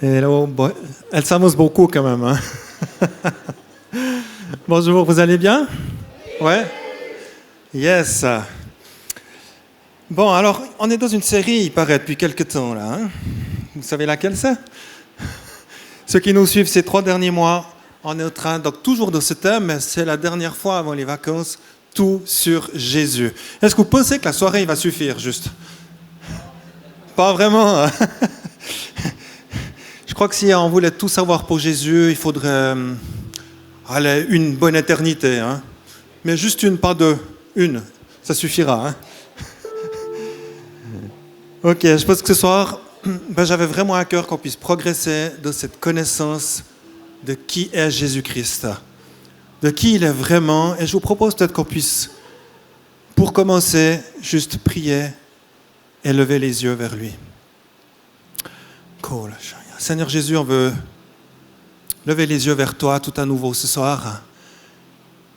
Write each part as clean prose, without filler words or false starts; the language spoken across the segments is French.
Et là, bon, elle s'amuse beaucoup quand même. Hein. Bonjour, vous allez bien? Ouais? Yes. Bon, alors, on est dans une série, il paraît, depuis quelques temps, là. Hein? Vous savez laquelle c'est? Ceux qui nous suivent ces 3 derniers mois, on est en train, donc toujours dans ce thème, mais c'est la dernière fois avant les vacances, tout sur Jésus. Est-ce que vous pensez que la soirée va suffire, juste? Pas vraiment. Hein? Je crois que si on voulait tout savoir pour Jésus, il faudrait une bonne éternité. Hein? Mais juste une, pas deux. Une, ça suffira. Hein? Ok, je pense que ce soir, j'avais vraiment à cœur qu'on puisse progresser dans cette connaissance de qui est Jésus-Christ, de qui il est vraiment. Et je vous propose peut-être qu'on puisse, pour commencer, juste prier et lever les yeux vers lui. Cool. Seigneur Jésus, on veut lever les yeux vers toi tout à nouveau ce soir.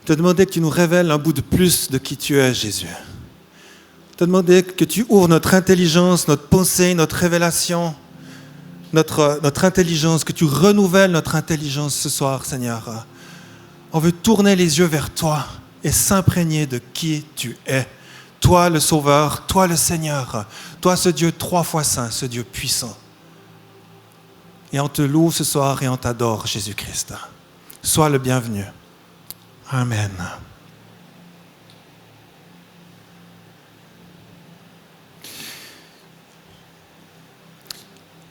Te demander que tu nous révèles un bout de plus de qui tu es, Jésus. Te demander que tu ouvres notre intelligence, notre pensée, notre révélation, notre intelligence, que tu renouvelles notre intelligence ce soir, Seigneur. On veut tourner les yeux vers toi et s'imprégner de qui tu es. Toi le Sauveur, toi le Seigneur, toi ce Dieu 3 fois saint, ce Dieu puissant. Et on te loue ce soir et on t'adore, Jésus-Christ. Sois le bienvenu. Amen.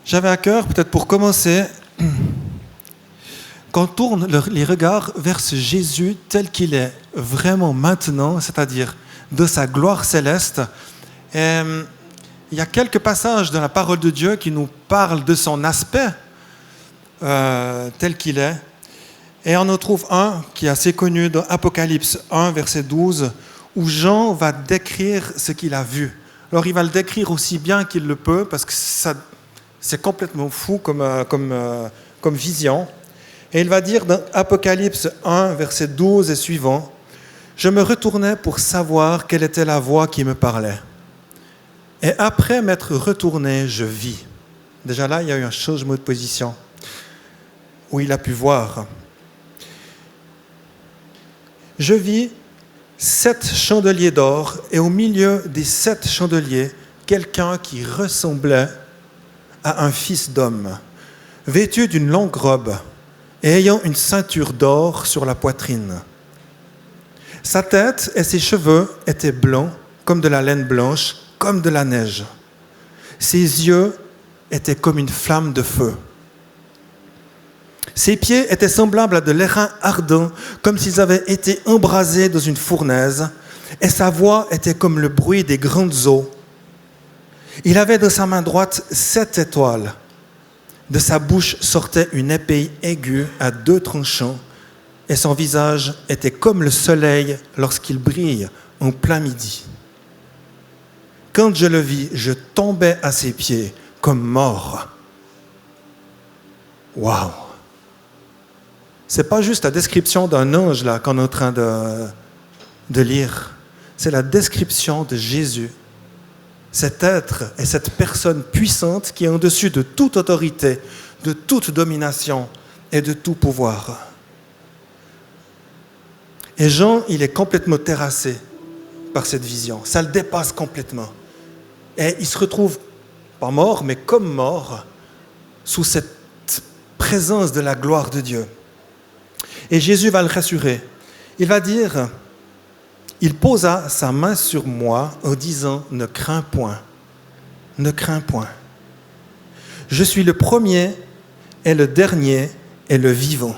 J'avais à cœur, peut-être pour commencer, qu'on tourne les regards vers ce Jésus tel qu'il est vraiment maintenant, c'est-à-dire de sa gloire céleste. Et, il y a quelques passages dans la parole de Dieu qui nous parlent de son aspect tel qu'il est. Et on en trouve un qui est assez connu dans Apocalypse 1, verset 12, où Jean va décrire ce qu'il a vu. Alors il va le décrire aussi bien qu'il le peut, parce que c'est complètement fou comme vision. Et il va dire dans Apocalypse 1, verset 12 et suivant, « Je me retournais pour savoir quelle était la voix qui me parlait. Et après m'être retourné, je vis. » Déjà là, il y a eu un changement de position où il a pu voir. « Je vis 7 chandeliers d'or et au milieu des 7 chandeliers, quelqu'un qui ressemblait à un fils d'homme, vêtu d'une longue robe et ayant une ceinture d'or sur la poitrine. Sa tête et ses cheveux étaient blancs comme de la laine blanche, comme de la neige. Ses yeux étaient comme une flamme de feu. Ses pieds étaient semblables à de l'airain ardent, comme s'ils avaient été embrasés dans une fournaise, et sa voix était comme le bruit des grandes eaux. Il avait dans sa main droite 7 étoiles. De sa bouche sortait une épée aiguë à 2 tranchants, et son visage était comme le soleil lorsqu'il brille en plein midi. Quand je le vis, je tombais à ses pieds comme mort. » Waouh! C'est pas juste la description d'un ange là qu'on est en train de lire. C'est la description de Jésus. Cet être et cette personne puissante qui est au-dessus de toute autorité, de toute domination et de tout pouvoir. Et Jean, il est complètement terrassé par cette vision. Ça le dépasse complètement. Et il se retrouve, pas mort, mais comme mort, sous cette présence de la gloire de Dieu. Et Jésus va le rassurer. Il va dire, il posa sa main sur moi en disant, ne crains point, ne crains point. Je suis le premier et le dernier et le vivant.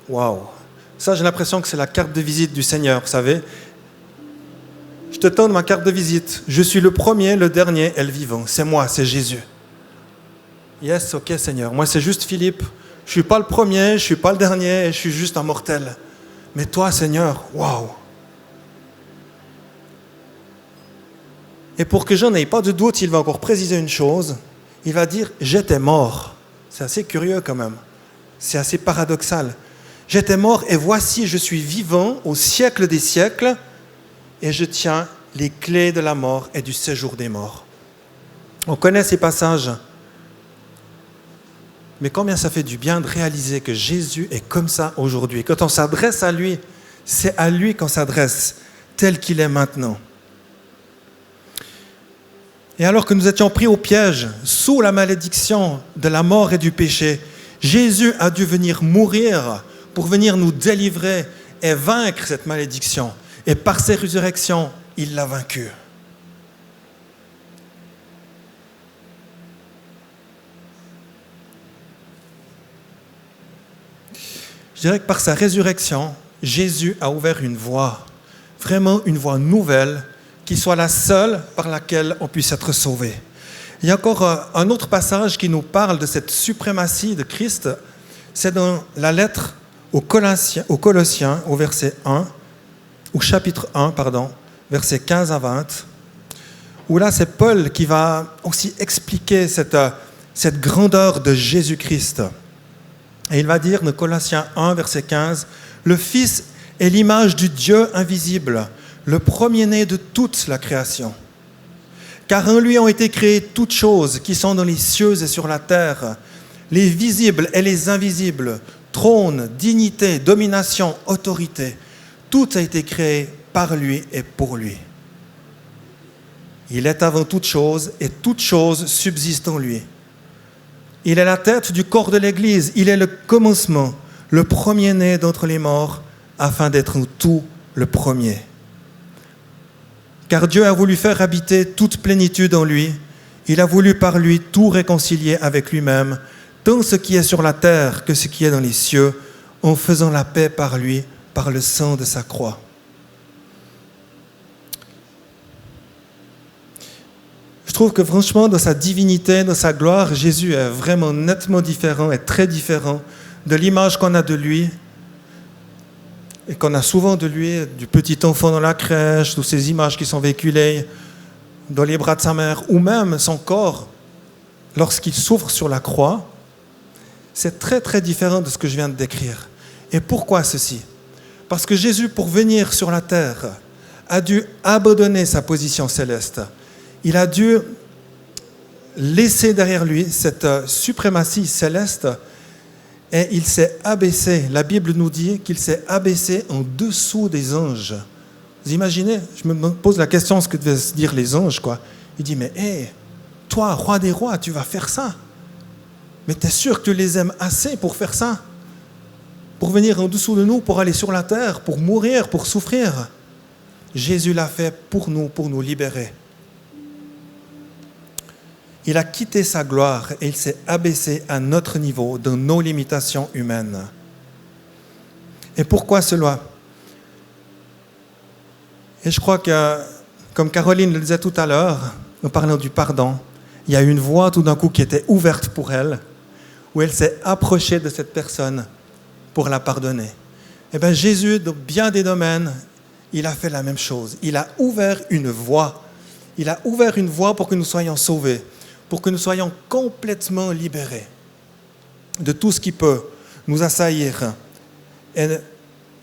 Waouh! Ça, j'ai l'impression que c'est la carte de visite du Seigneur, vous savez. Je te donne ma carte de visite. Je suis le premier, le dernier et le vivant. C'est moi, c'est Jésus. Yes, ok Seigneur. Moi, c'est juste Philippe. Je ne suis pas le premier, je ne suis pas le dernier, je suis juste un mortel. Mais toi, Seigneur, waouh! Et pour que je n'aie pas de doute, il va encore préciser une chose. Il va dire, j'étais mort. C'est assez curieux quand même. C'est assez paradoxal. J'étais mort et voici, je suis vivant au siècle des siècles et je tiens les clés de la mort et du séjour des morts. On connaît ces passages Mais combien ça fait du bien de réaliser que Jésus est comme ça aujourd'hui. Quand on s'adresse à lui, c'est à lui qu'on s'adresse, tel qu'il est maintenant. Et alors que nous étions pris au piège, sous la malédiction de la mort et du péché, Jésus a dû venir mourir pour venir nous délivrer et vaincre cette malédiction. Et par sa résurrection, il l'a vaincue. Je dirais que par sa résurrection, Jésus a ouvert une voie, vraiment une voie nouvelle, qui soit la seule par laquelle on puisse être sauvé. Il y a encore un autre passage qui nous parle de cette suprématie de Christ. C'est dans la lettre aux Colossiens, au verset 1, au chapitre 1, versets 15 à 20, où là, c'est Paul qui va aussi expliquer cette grandeur de Jésus-Christ. Et il va dire, dans Colossiens 1, verset 15, « Le Fils est l'image du Dieu invisible, le premier-né de toute la création. Car en lui ont été créées toutes choses qui sont dans les cieux et sur la terre, les visibles et les invisibles, trône, dignité, domination, autorité. Tout a été créé par lui et pour lui. Il est avant toute chose et toute chose subsiste en lui. Il est la tête du corps de l'Église, il est le commencement, le premier-né d'entre les morts, afin d'être en tout le premier. Car Dieu a voulu faire habiter toute plénitude en lui, il a voulu par lui tout réconcilier avec lui-même, tant ce qui est sur la terre que ce qui est dans les cieux, en faisant la paix par lui, par le sang de sa croix. » Je trouve que franchement, dans sa divinité, dans sa gloire, Jésus est vraiment nettement différent et très différent de l'image qu'on a de lui et qu'on a souvent de lui, du petit enfant dans la crèche, toutes ces images qui sont véhiculées dans les bras de sa mère, ou même son corps, lorsqu'il souffre sur la croix. C'est très très différent de ce que je viens de décrire. Et pourquoi ceci ? Parce que Jésus, pour venir sur la terre, a dû abandonner sa position céleste. Il a dû laisser derrière lui cette suprématie céleste et il s'est abaissé. La Bible nous dit qu'il s'est abaissé en dessous des anges. Vous imaginez ? Je me pose la question, ce que devaient se dire les anges, quoi. Il dit, mais toi, roi des rois, tu vas faire ça ? Mais tu es sûr que tu les aimes assez pour faire ça ? Pour venir en dessous de nous, pour aller sur la terre, pour mourir, pour souffrir ? Jésus l'a fait pour nous libérer. Il a quitté sa gloire et il s'est abaissé à notre niveau, dans nos limitations humaines. Et pourquoi cela ? Et je crois que, comme Caroline le disait tout à l'heure, en parlant du pardon, il y a une voie tout d'un coup qui était ouverte pour elle, où elle s'est approchée de cette personne pour la pardonner. Et bien Jésus, dans bien des domaines, il a fait la même chose. Il a ouvert une voie. Il a ouvert une voie pour que nous soyons sauvés, pour que nous soyons complètement libérés de tout ce qui peut nous assaillir et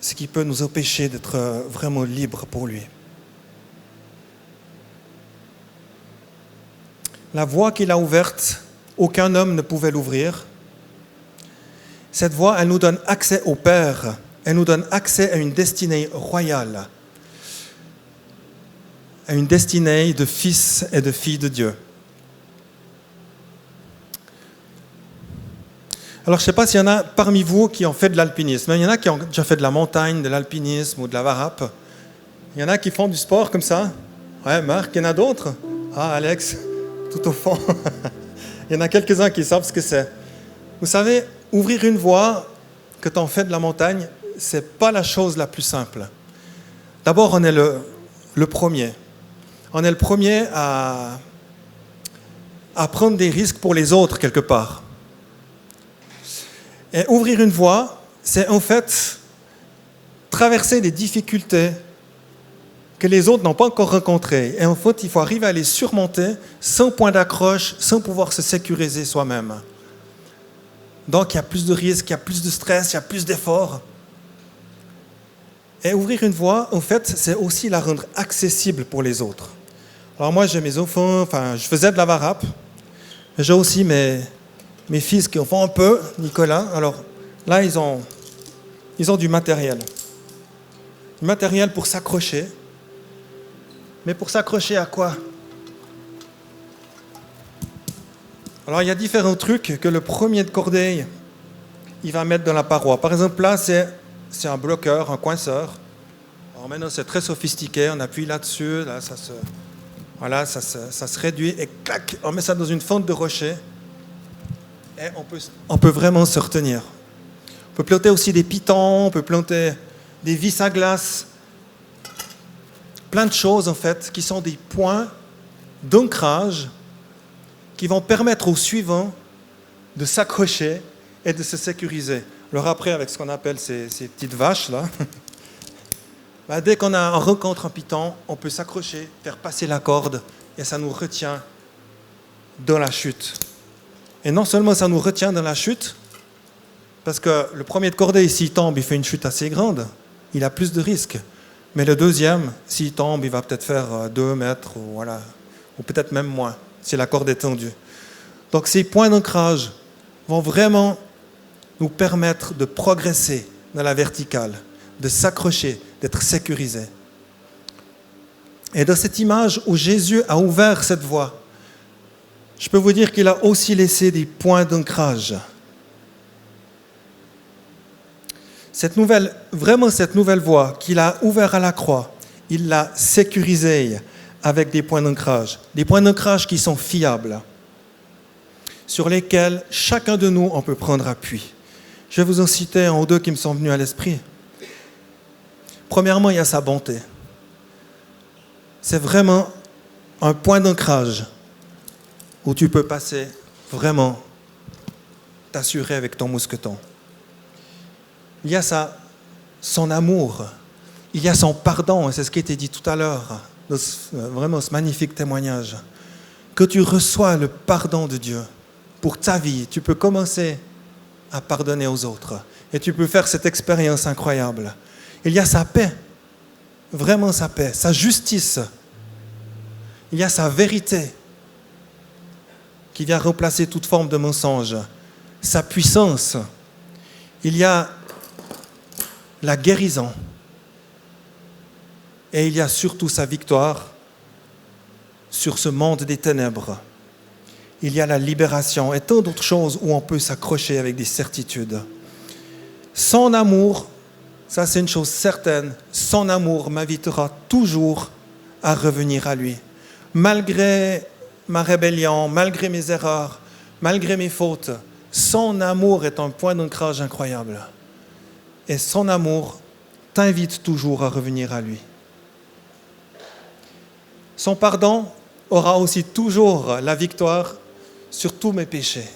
ce qui peut nous empêcher d'être vraiment libres pour lui. La voie qu'il a ouverte, aucun homme ne pouvait l'ouvrir. Cette voie, elle nous donne accès au Père, elle nous donne accès à une destinée royale, à une destinée de fils et de filles de Dieu. Alors, je ne sais pas s'il y en a parmi vous qui ont fait de l'alpinisme. Il y en a qui ont déjà fait de la montagne, de l'alpinisme ou de la varap. Il y en a qui font du sport comme ça. Ouais, Marc, il y en a d'autres. Ah, Alex, tout au fond. Il y en a quelques-uns qui savent ce que c'est. Vous savez, ouvrir une voie, quand on fait de la montagne, ce n'est pas la chose la plus simple. D'abord, on est le premier. On est le premier à prendre des risques pour les autres, quelque part. Et ouvrir une voie, c'est en fait traverser des difficultés que les autres n'ont pas encore rencontrées. Et en fait, il faut arriver à les surmonter sans point d'accroche, sans pouvoir se sécuriser soi-même. Donc, il y a plus de risques, il y a plus de stress, il y a plus d'efforts. Et ouvrir une voie, en fait, c'est aussi la rendre accessible pour les autres. Alors moi, j'ai mes enfants, je faisais de la varap, mais j'ai aussi mes mes fils qui en font un peu, Nicolas. Alors là, ils ont du matériel. Du matériel pour s'accrocher. Mais pour s'accrocher à quoi? Alors il y a différents trucs que le premier de Corday, il va mettre dans la paroi. Par exemple, là, c'est un bloqueur, un coinceur. Alors maintenant, c'est très sophistiqué. On appuie là-dessus. Là, ça se réduit. Et clac, on met ça dans une fente de rocher. Et on peut vraiment se retenir. On peut planter aussi des pitons, on peut planter des vis à glace. Plein de choses, en fait, qui sont des points d'ancrage qui vont permettre aux suivants de s'accrocher et de se sécuriser. Alors après, avec ce qu'on appelle ces petites vaches, là, dès qu'on rencontre un piton, on peut s'accrocher, faire passer la corde, et ça nous retient dans la chute. Et non seulement ça nous retient dans la chute, parce que le premier de cordée, s'il tombe, il fait une chute assez grande, il a plus de risques. Mais le deuxième, s'il tombe, il va peut-être faire 2 mètres, ou peut-être même moins, si la corde est tendue. Donc ces points d'ancrage vont vraiment nous permettre de progresser dans la verticale, de s'accrocher, d'être sécurisé. Et dans cette image où Jésus a ouvert cette voie, je peux vous dire qu'il a aussi laissé des points d'ancrage. Cette nouvelle voie qu'il a ouverte à la croix, il l'a sécurisée avec des points d'ancrage qui sont fiables, sur lesquels chacun de nous, on peut prendre appui. Je vais vous en citer un ou deux qui me sont venus à l'esprit. Premièrement, il y a sa bonté. C'est vraiment un point d'ancrage où tu peux passer vraiment t'assurer avec ton mousqueton. Il y a son amour, il y a son pardon, et c'est ce qui a été dit tout à l'heure, vraiment ce magnifique témoignage, que tu reçois le pardon de Dieu pour ta vie. Tu peux commencer à pardonner aux autres, et tu peux faire cette expérience incroyable. Il y a sa paix, vraiment sa paix, sa justice, il y a sa vérité, qui vient remplacer toute forme de mensonge, sa puissance, il y a la guérison, et il y a surtout sa victoire sur ce monde des ténèbres. Il y a la libération et tant d'autres choses où on peut s'accrocher avec des certitudes. Son amour, ça c'est une chose certaine, son amour m'invitera toujours à revenir à lui. Malgré ma rébellion, malgré mes erreurs, malgré mes fautes, son amour est un point d'ancrage incroyable. Et son amour t'invite toujours à revenir à lui. Son pardon aura aussi toujours la victoire sur tous mes péchés,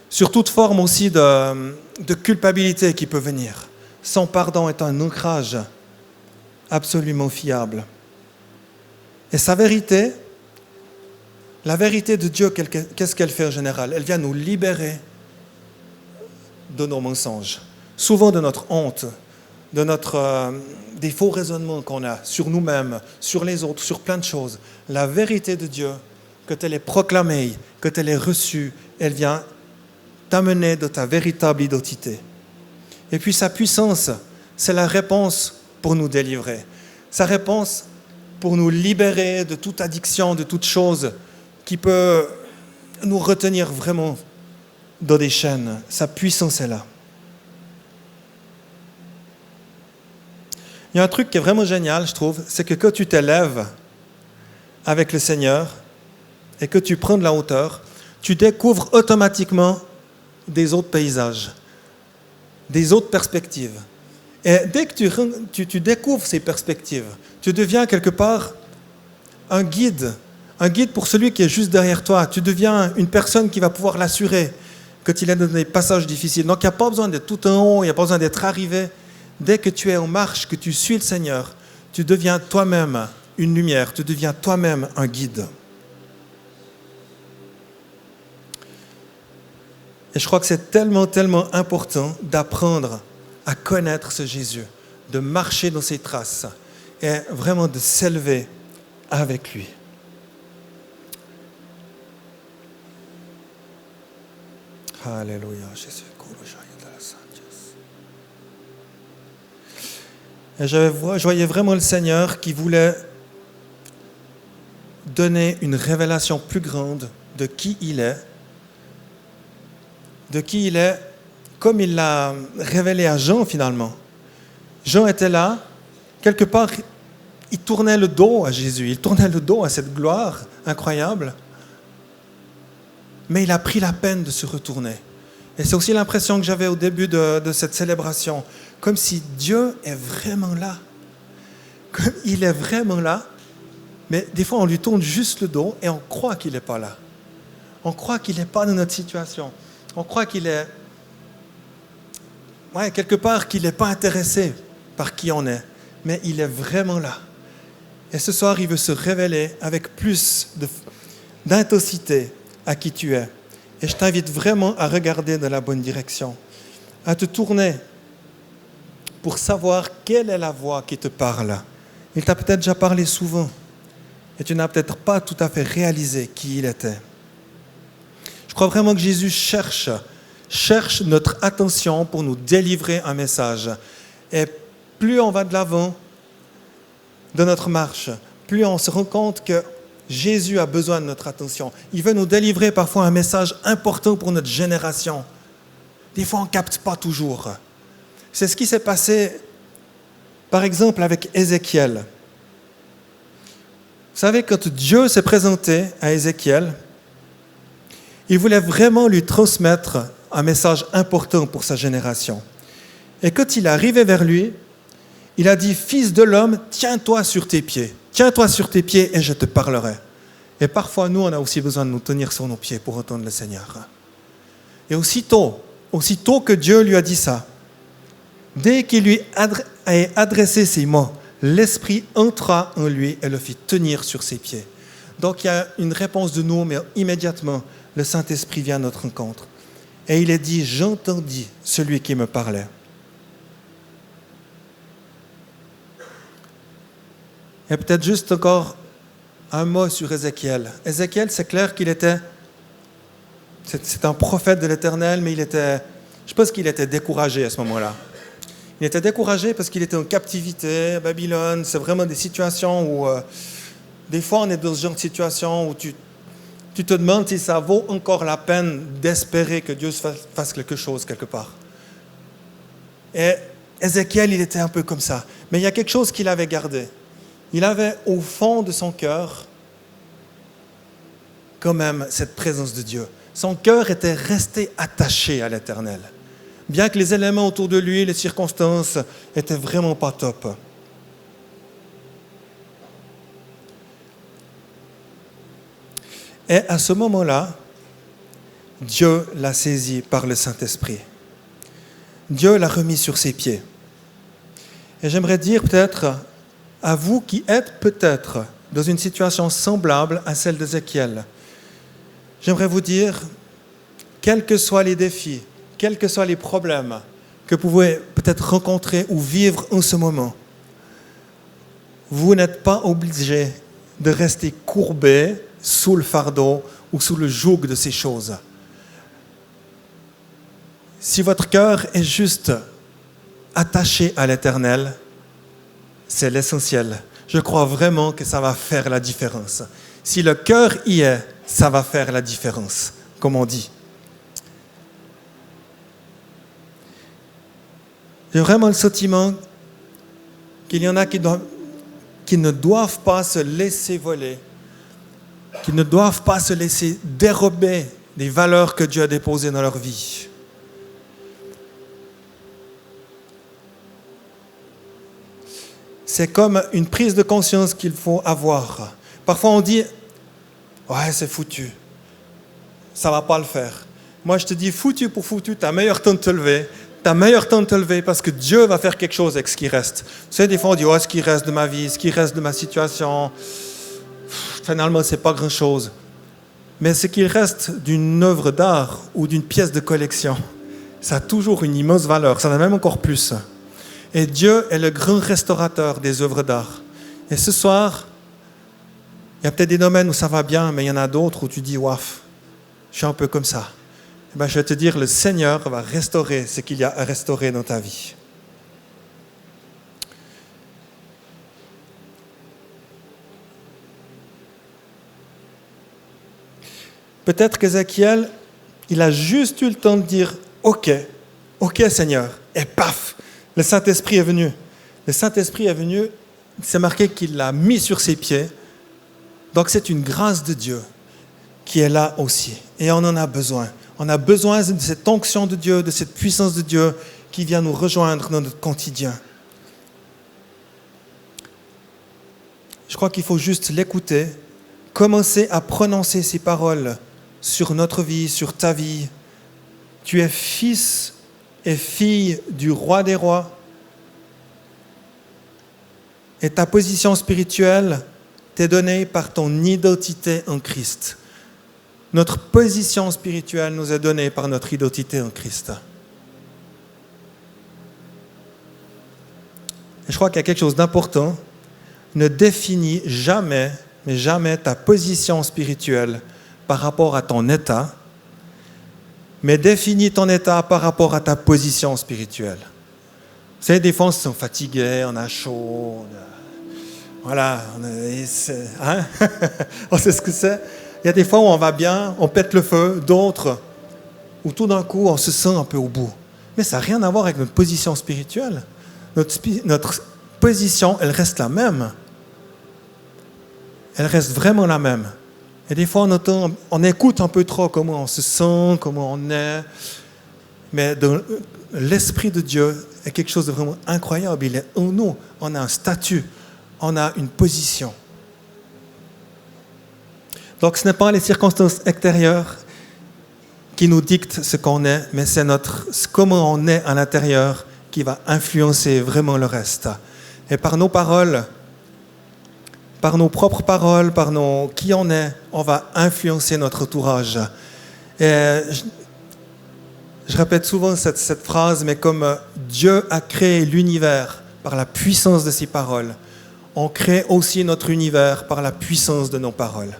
sur toute forme aussi de culpabilité qui peut venir. Son pardon est un ancrage absolument fiable. Et sa vérité, la vérité de Dieu, qu'est-ce qu'elle fait en général? Elle vient nous libérer de nos mensonges, souvent de notre honte, des faux raisonnements qu'on a sur nous-mêmes, sur les autres, sur plein de choses. La vérité de Dieu, que tu l'aies proclamée, que tu l'aies reçue, elle vient t'amener de ta véritable identité. Et puis sa puissance, c'est la réponse pour nous délivrer. Sa réponse pour nous libérer de toute addiction, de toute chose qui peut nous retenir vraiment dans des chaînes. Sa puissance est là. Il y a un truc qui est vraiment génial, je trouve, c'est que quand tu t'élèves avec le Seigneur et que tu prends de la hauteur, tu découvres automatiquement des autres paysages, des autres perspectives. Et dès que tu découvres ces perspectives, tu deviens quelque part un guide pour celui qui est juste derrière toi. Tu deviens une personne qui va pouvoir l'assurer quand il est dans des passages difficiles. Donc il n'y a pas besoin d'être tout en haut, il n'y a pas besoin d'être arrivé. Dès que tu es en marche, que tu suis le Seigneur, tu deviens toi-même une lumière, tu deviens toi-même un guide. Et je crois que c'est tellement, tellement important d'apprendre à connaître ce Jésus, de marcher dans ses traces et vraiment de s'élever avec lui. Alléluia, Jésus. Et je voyais vraiment le Seigneur qui voulait donner une révélation plus grande de qui il est, comme il l'a révélé à Jean finalement. Jean était là, quelque part, il tournait le dos à Jésus, il tournait le dos à cette gloire incroyable, mais il a pris la peine de se retourner. Et c'est aussi l'impression que j'avais au début de cette célébration, comme si Dieu est vraiment là, comme il est vraiment là, mais des fois on lui tourne juste le dos et on croit qu'il n'est pas là. On croit qu'il n'est pas dans notre situation. On croit qu'il est, quelque part, qu'il n'est pas intéressé par qui on est, mais il est vraiment là. Et ce soir, il veut se révéler avec plus d'intensité à qui tu es. Et je t'invite vraiment à regarder dans la bonne direction, à te tourner pour savoir quelle est la voix qui te parle. Il t'a peut-être déjà parlé souvent et tu n'as peut-être pas tout à fait réalisé qui il était. Je crois vraiment que Jésus cherche notre attention pour nous délivrer un message. Et plus on va de l'avant de notre marche, plus on se rend compte que Jésus a besoin de notre attention. Il veut nous délivrer parfois un message important pour notre génération. Des fois, on ne capte pas toujours. C'est ce qui s'est passé, par exemple, avec Ézéchiel. Vous savez, quand Dieu s'est présenté à Ézéchiel, il voulait vraiment lui transmettre un message important pour sa génération. Et quand il est arrivé vers lui, il a dit « Fils de l'homme, tiens-toi sur tes pieds. Tiens-toi sur tes pieds et je te parlerai. » Et parfois, nous, on a aussi besoin de nous tenir sur nos pieds pour entendre le Seigneur. Et aussitôt que Dieu lui a dit ça, dès qu'il lui a adressé ces mots, l'Esprit entra en lui et le fit tenir sur ses pieds. Donc, il y a une réponse de nous, mais immédiatement, le Saint-Esprit vient à notre rencontre. Et il est dit « J'entendis celui qui me parlait. » Et peut-être juste encore un mot sur Ézéchiel. Ézéchiel, c'est clair qu'il était... C'est un prophète de l'Éternel, mais je pense qu'il était découragé à ce moment-là. Il était découragé parce qu'il était en captivité à Babylone. C'est vraiment des situations où... des fois, on est dans ce genre de situation où tu te demandes si ça vaut encore la peine d'espérer que Dieu fasse quelque chose quelque part. Et Ézéchiel, il était un peu comme ça. Mais il y a quelque chose qu'il avait gardé. Il avait au fond de son cœur quand même cette présence de Dieu. Son cœur était resté attaché à l'Éternel. Bien que les éléments autour de lui, les circonstances, étaient vraiment pas top. Et à ce moment-là, Dieu l'a saisi par le Saint-Esprit. Dieu l'a remis sur ses pieds. Et j'aimerais dire peut-être à vous qui êtes peut-être dans une situation semblable à celle d'Ézéchiel, j'aimerais vous dire, quels que soient les défis, quels que soient les problèmes que vous pouvez peut-être rencontrer ou vivre en ce moment, vous n'êtes pas obligé de rester courbé sous le fardeau ou sous le joug de ces choses. Si votre cœur est juste attaché à l'Éternel, c'est l'essentiel. Je crois vraiment que ça va faire la différence. Si le cœur y est, ça va faire la différence, comme on dit. J'ai vraiment le sentiment qu'il y en a qui ne doivent pas se laisser voler, qui ne doivent pas se laisser dérober des valeurs que Dieu a déposées dans leur vie. C'est comme une prise de conscience qu'il faut avoir. Parfois on dit « Ouais, c'est foutu, ça ne va pas le faire ». Moi je te dis foutu pour foutu, tu as meilleur temps de te lever. Tu as meilleur temps de te lever parce que Dieu va faire quelque chose avec ce qui reste. Vous savez, des fois on dit « Oh, ce qui reste de ma vie, ce qui reste de ma situation, finalement ce n'est pas grand-chose ». Mais ce qu'il reste d'une œuvre d'art ou d'une pièce de collection, ça a toujours une immense valeur, ça en a même encore plus. Et Dieu est le grand restaurateur des œuvres d'art. Et ce soir, il y a peut-être des domaines où ça va bien, mais il y en a d'autres où tu dis « Waf, je suis un peu comme ça ». je vais te dire, le Seigneur va restaurer ce qu'il y a à restaurer dans ta vie. Peut-être qu'Ézéchiel, il a juste eu le temps de dire « Ok Seigneur », et paf, le Saint-Esprit est venu. Le Saint-Esprit est venu, c'est marqué qu'il l'a mis sur ses pieds. Donc c'est une grâce de Dieu qui est là aussi. Et on en a besoin. On a besoin de cette onction de Dieu, de cette puissance de Dieu qui vient nous rejoindre dans notre quotidien. Je crois qu'il faut juste l'écouter, commencer à prononcer ces paroles sur notre vie, sur ta vie. Tu es fils et fille du roi des rois. Et ta position spirituelle t'est donnée par ton identité en Christ. Notre position spirituelle nous est donnée par notre identité en Christ. Et je crois qu'il y a quelque chose d'important. Ne définis jamais, mais jamais ta position spirituelle par rapport à ton état, mais définis ton état par rapport à ta position spirituelle. Vous savez, des fois, on se sent fatigué, on a chaud, on sait ce que c'est. Il y a des fois où on va bien, on pète le feu, d'autres où tout d'un coup, on se sent un peu au bout. Mais ça n'a rien à voir avec notre position spirituelle. Notre position, elle reste la même. Elle reste vraiment la même. Et des fois, on écoute un peu trop comment on se sent, comment on est. Mais dans l'Esprit de Dieu est quelque chose de vraiment incroyable. Il est en nous. On a un statut. On a une position. Donc, ce n'est pas les circonstances extérieures qui nous dictent ce qu'on est, mais c'est comment on est à l'intérieur qui va influencer vraiment le reste. Et par nos paroles, par nos propres paroles, qui on est, on va influencer notre entourage. Et je répète souvent cette phrase, mais comme Dieu a créé l'univers par la puissance de ses paroles, on crée aussi notre univers par la puissance de nos paroles.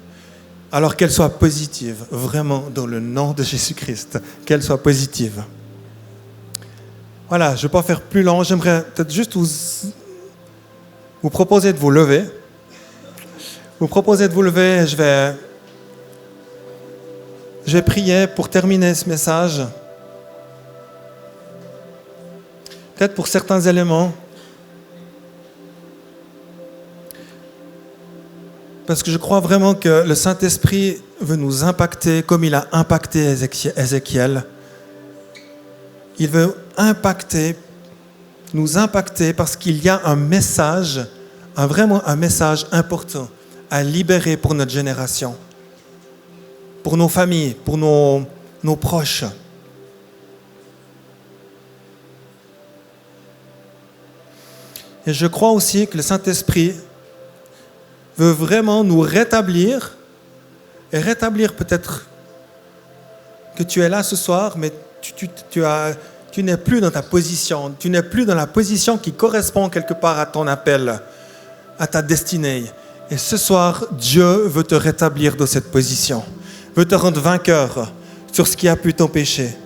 Alors qu'elles soient positives, vraiment, dans le nom de Jésus-Christ, qu'elles soient positives. Voilà, je ne vais pas faire plus long, j'aimerais peut-être juste vous proposer de vous lever. Je vais prier pour terminer ce message. Peut-être pour certains éléments. Parce que je crois vraiment que le Saint-Esprit veut nous impacter comme il a impacté Ézéchiel. Il veut nous impacter parce qu'il y a un message, vraiment un message important à libérer pour notre génération, pour nos familles, pour nos proches. Et je crois aussi que le Saint-Esprit veut vraiment nous rétablir, et rétablir peut-être que tu es là ce soir, mais tu n'es plus dans ta position, tu n'es plus dans la position qui correspond quelque part à ton appel, à ta destinée. Et ce soir, Dieu veut te rétablir dans cette position, veut te rendre vainqueur sur ce qui a pu t'empêcher.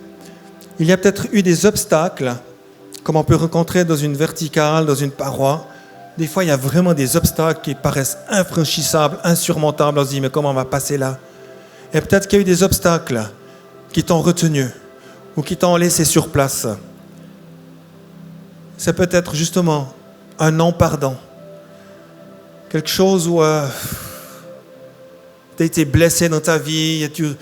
Il y a peut-être eu des obstacles, comme on peut rencontrer dans une verticale, dans une paroi. Des fois, il y a vraiment des obstacles qui paraissent infranchissables, insurmontables. On se dit, mais comment on va passer là? Et peut-être qu'il y a eu des obstacles qui t'ont retenu ou qui t'ont laissé sur place. C'est peut-être justement un non-pardon. Quelque chose où tu as été blessé dans ta vie, et tu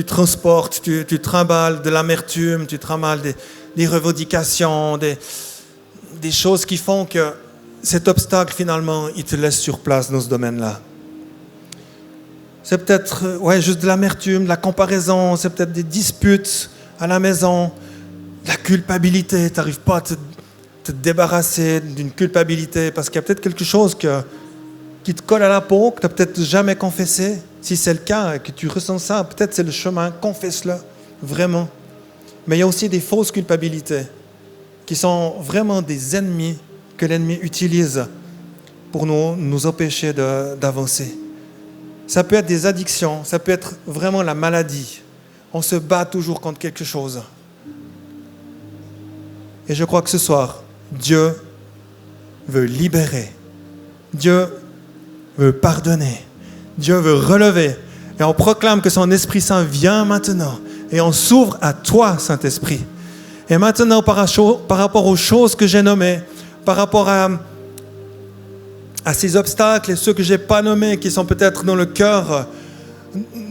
transportes, tu trimbales de l'amertume, tu trimbales des revendications, des choses qui font que cet obstacle, finalement, il te laisse sur place dans ce domaine-là. C'est peut-être juste de l'amertume, de la comparaison, c'est peut-être des disputes à la maison, de la culpabilité. Tu n'arrives pas à te débarrasser d'une culpabilité parce qu'il y a peut-être quelque chose qui te colle à la peau, que tu n'as peut-être jamais confessé. Si c'est le cas et que tu ressens ça, peut-être c'est le chemin, confesse-le, vraiment. Mais il y a aussi des fausses culpabilités qui sont vraiment des ennemis que l'ennemi utilise pour nous empêcher d'avancer. Ça peut être des addictions, ça peut être vraiment la maladie. On se bat toujours contre quelque chose. Et je crois que ce soir, Dieu veut libérer. Dieu veut pardonner. Dieu veut relever. Et on proclame que son Esprit Saint vient maintenant. Et on s'ouvre à toi, Saint-Esprit. Et maintenant, par rapport aux choses que j'ai nommées, par rapport à ces obstacles et ceux que je n'ai pas nommés, qui sont peut-être dans le cœur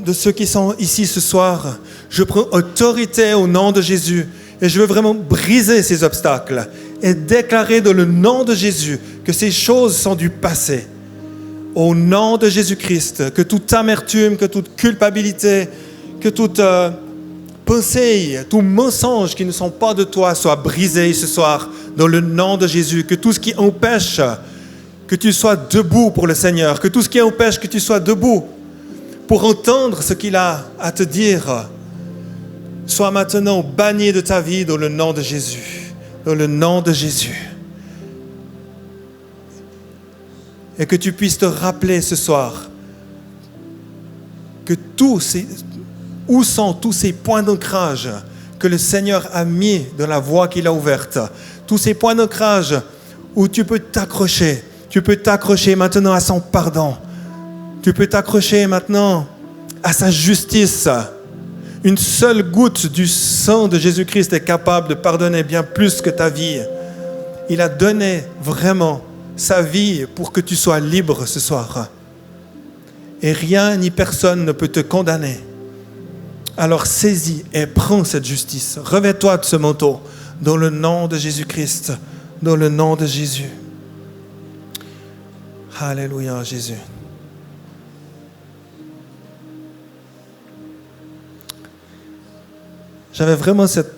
de ceux qui sont ici ce soir, je prends autorité au nom de Jésus. Et je veux vraiment briser ces obstacles et déclarer dans le nom de Jésus que ces choses sont du passé. Au nom de Jésus-Christ, que toute amertume, que toute culpabilité, que toute pensée, tout mensonge qui ne sont pas de toi soit brisé ce soir dans le nom de Jésus. Que tout ce qui empêche que tu sois debout pour le Seigneur, que tout ce qui empêche que tu sois debout pour entendre ce qu'il a à te dire, soit maintenant banni de ta vie dans le nom de Jésus. Dans le nom de Jésus. Et que tu puisses te rappeler ce soir que où sont tous ces points d'ancrage que le Seigneur a mis dans la voie qu'il a ouverte. Tous ces points d'ancrage où tu peux t'accrocher. Tu peux t'accrocher maintenant à son pardon. Tu peux t'accrocher maintenant à sa justice. Une seule goutte du sang de Jésus-Christ est capable de pardonner bien plus que ta vie. Il a donné vraiment sa vie pour que tu sois libre ce soir. Et rien ni personne ne peut te condamner. Alors saisis et prends cette justice. Revêt-toi de ce manteau dans le nom de Jésus-Christ, dans le nom de Jésus. Alléluia, Jésus. J'avais vraiment cette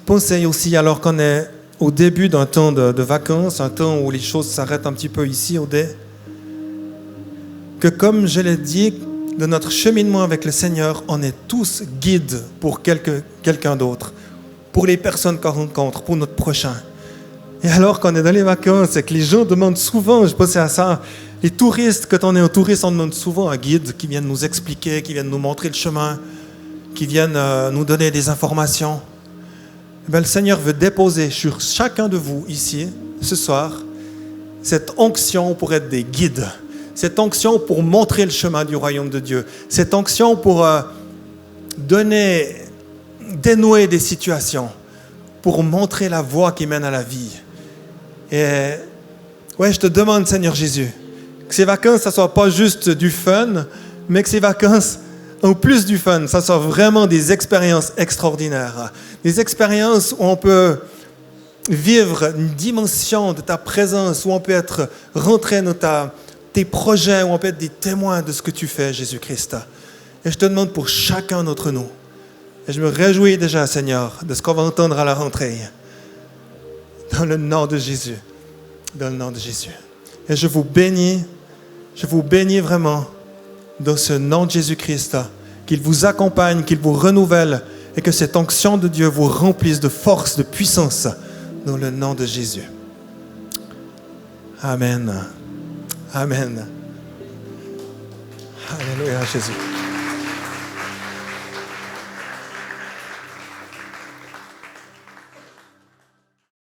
pensée aussi, alors qu'on est au début d'un temps de vacances, un temps où les choses s'arrêtent un petit peu ici au dé, que comme je l'ai dit, de notre cheminement avec le Seigneur, on est tous guides pour quelqu'un d'autre, pour les personnes qu'on rencontre, pour notre prochain. Et alors qu'on est dans les vacances et que les gens demandent souvent, je pensais à ça, les touristes, quand on est un touriste, on demande souvent un guide qui vienne nous expliquer, qui vienne nous montrer le chemin, qui vienne nous donner des informations. Bien, le Seigneur veut déposer sur chacun de vous ici, ce soir, cette onction pour être des guides, cette onction pour montrer le chemin du royaume de Dieu, cette onction pour dénouer des situations, pour montrer la voie qui mène à la vie. Et ouais, je te demande, Seigneur Jésus, que ces vacances, ça ne soit pas juste du fun, mais que ces vacances, en plus du fun, ça soit vraiment des expériences extraordinaires. Des expériences où on peut vivre une dimension de ta présence, où on peut être rentré dans tes projets, où on peut être des témoins de ce que tu fais, Jésus-Christ. Et je te demande pour chacun d'entre nous. Et je me réjouis déjà, Seigneur, de ce qu'on va entendre à la rentrée. Dans le nom de Jésus. Dans le nom de Jésus. Et je vous bénis vraiment dans ce nom de Jésus-Christ, qu'il vous accompagne, qu'il vous renouvelle et que cette onction de Dieu vous remplisse de force, de puissance dans le nom de Jésus. Amen. Amen. Alléluia, Jésus.